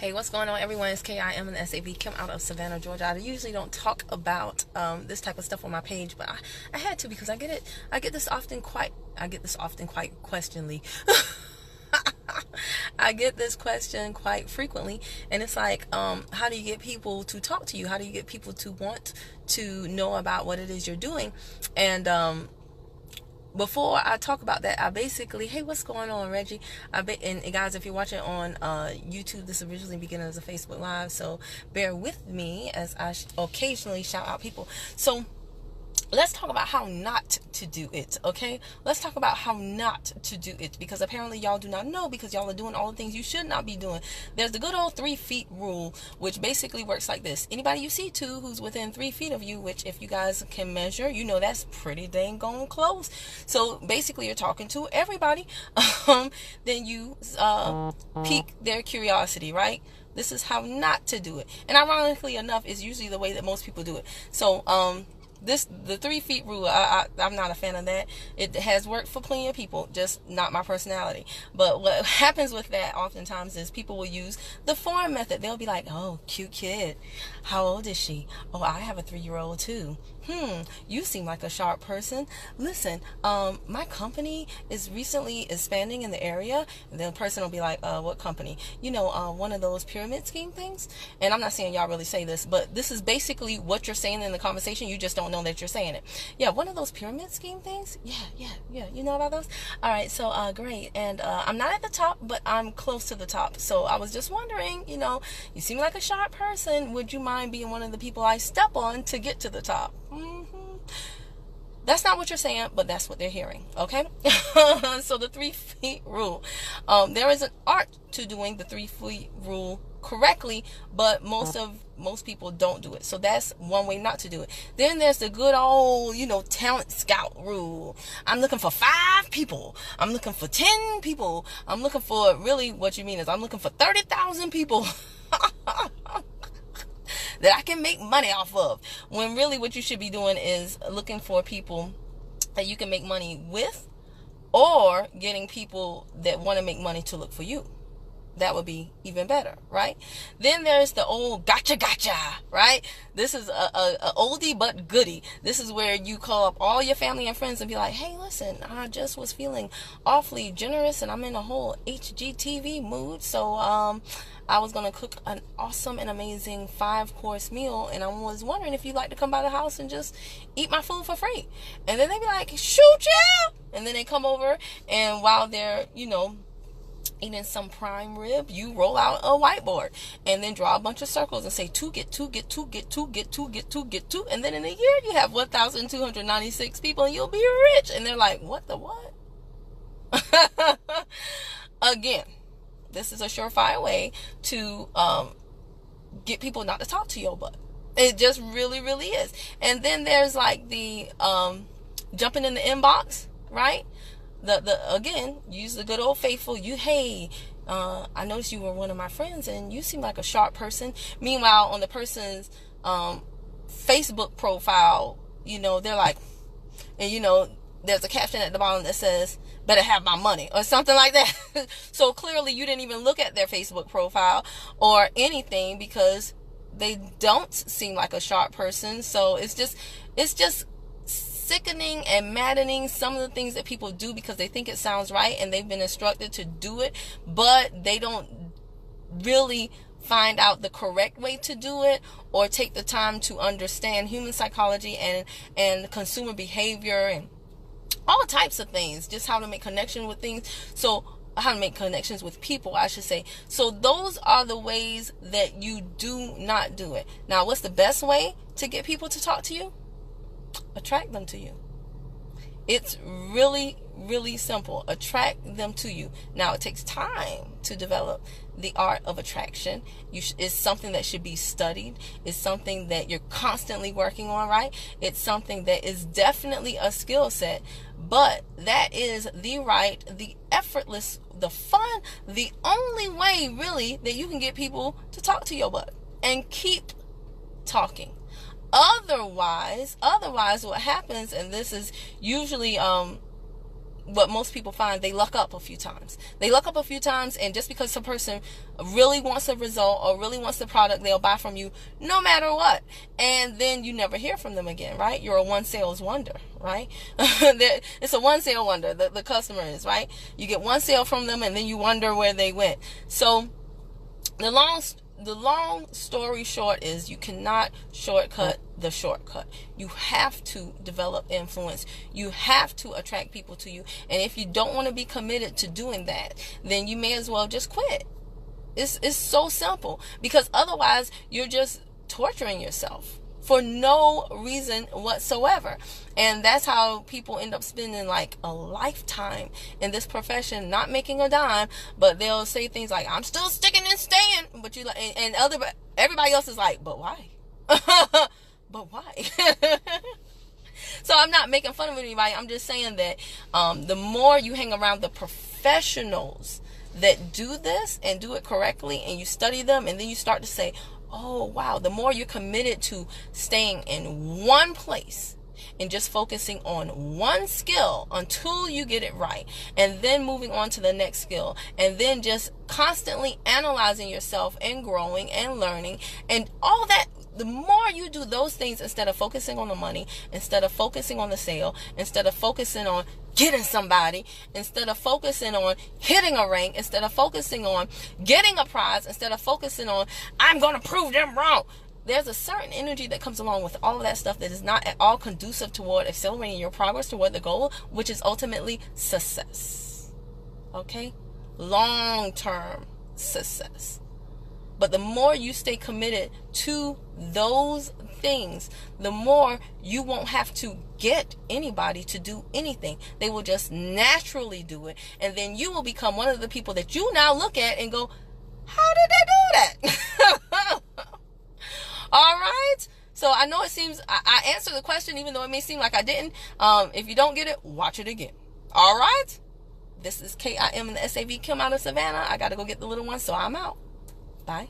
Hey, what's going on, everyone? It's Kim and SAV, Kim out of Savannah, Georgia. I usually don't talk about this type of stuff on my page, but I had to because I get this often quite questioningly. I get this question quite frequently, and it's like, how do you get people to talk to you? How do you get people to want to know about what it is you're doing? And before I talk about that, I basically, hey, what's going on, Reggie? And guys, if you're watching on YouTube, this originally began as a Facebook Live, so bear with me as I occasionally shout out people. So let's talk about how not to do it, okay? Let's talk about how not to do it, because apparently y'all do not know, because y'all are doing all the things you should not be doing. There's the good old 3 feet rule, which basically works like this. Anybody you see who's within 3 feet of you, which if you guys can measure, you know that's pretty dang gone close. So basically you're talking to everybody. Then you pique their curiosity, right? This is how not to do it. And ironically enough, is usually the way that most people do it. So the 3 feet rule, I'm not a fan of that. It has worked for plenty of people, just not my personality. But what happens with that oftentimes is people will use the form method. They'll be like, oh, cute kid. How old is she? Oh, I have a 3-year-old too. You seem like a sharp person. Listen, my company is recently expanding in the area. And the person will be like, what company? You know, one of those pyramid scheme things. And I'm not saying y'all really say this, but this is basically what you're saying in the conversation. You just don't know that you're saying it. Yeah, one of those pyramid scheme things. Yeah. You know about those? All right, so great. And I'm not at the top, but I'm close to the top. So I was just wondering, you know, you seem like a sharp person. Would you mind being one of the people I step on to get to the top? That's not what you're saying, but that's what they're hearing, okay? So the 3 feet rule. There is an art to doing the 3 feet rule correctly, but most people don't do it. So that's one way not to do it. Then there's the good old, talent scout rule. I'm looking for 5 people. I'm looking for 10 people. I'm looking for, really what you mean is I'm looking for 30,000 people. That I can make money off of, when really what you should be doing is looking for people that you can make money with, or getting people that want to make money to look for you. That would be even better, right? Then there's the old gotcha, right? This is a oldie but goodie. This is where you call up all your family and friends and be like, hey, listen, I just was feeling awfully generous and I'm in a whole HGTV mood. So I was going to cook an awesome and amazing 5-course meal, and I was wondering if you'd like to come by the house and just eat my food for free. And then they'd be like, shoot, yeah! And then they come over, and while they're, eating some prime rib, you roll out a whiteboard and then draw a bunch of circles and say 2 get 2 get 2 get 2 get 2 get 2 get 2, and then in a year you have 1,296 people and you'll be rich. And they're like, what the what? Again, this is a surefire way to get people not to talk to your butt. It just really, really is. And then there's like the jumping in the inbox, right? The again, use the good old faithful. I noticed you were one of my friends and you seem like a sharp person. Meanwhile, on the person's Facebook profile, they're like, and there's a caption at the bottom that says, better have my money, or something like that. So clearly you didn't even look at their Facebook profile or anything, because they don't seem like a sharp person. So it's just sickening and maddening, some of the things that people do because they think it sounds right and they've been instructed to do it, but they don't really find out the correct way to do it, or take the time to understand human psychology and consumer behavior and all types of things, just how to make connection with things. So how to make connections with people, I should say. So those are the ways that you do not do it. Now, what's the best way to get people to talk to you? Attract them to you. It's really, really simple. Attract them to you. Now, it takes time to develop the art of attraction. It's something that should be studied. It's something that you're constantly working on, right? It's something that is definitely a skill set, but that is the right, the effortless, the fun, the only way really that you can get people to talk to your butt and keep talking. Otherwise what happens, and this is usually what most people find, they luck up a few times. They luck up a few times, and just because some person really wants a result or really wants the product, they'll buy from you no matter what. And then you never hear from them again, right? You're a one sales wonder, right? It's a one sale wonder, the customer is, right? You get one sale from them, and then you wonder where they went. So the long story short is, you cannot shortcut the shortcut. You have to develop influence. You have to attract people to you. And if you don't want to be committed to doing that, then you may as well just quit. It's so simple, because otherwise you're just torturing yourself for no reason whatsoever. And that's how people end up spending like a lifetime in this profession, not making a dime, but they'll say things like, I'm still sticking and staying, but you and everybody else is like, but why? But why? So I'm not making fun of anybody. I'm just saying that the more you hang around the professionals that do this and do it correctly, and you study them, and then you start to say, oh wow, the more you're committed to staying in one place and just focusing on one skill until you get it right, and then moving on to the next skill, and then just constantly analyzing yourself and growing and learning and all that. The more you do those things, instead of focusing on the money, instead of focusing on the sale, instead of focusing on getting somebody, instead of focusing on hitting a rank, instead of focusing on getting a prize, instead of focusing on, I'm going to prove them wrong. There's a certain energy that comes along with all of that stuff that is not at all conducive toward accelerating your progress toward the goal, which is ultimately success. Okay? Long-term success. But the more you stay committed to those things, the more you won't have to get anybody to do anything. They will just naturally do it. And then you will become one of the people that you now look at and go, how did they do that? All right. So I know it seems, I answered the question, even though it may seem like I didn't. If you don't get it, watch it again. All right. This is KIM and the SAV, Kim out of Savannah. I got to go get the little one, so I'm out. Bye.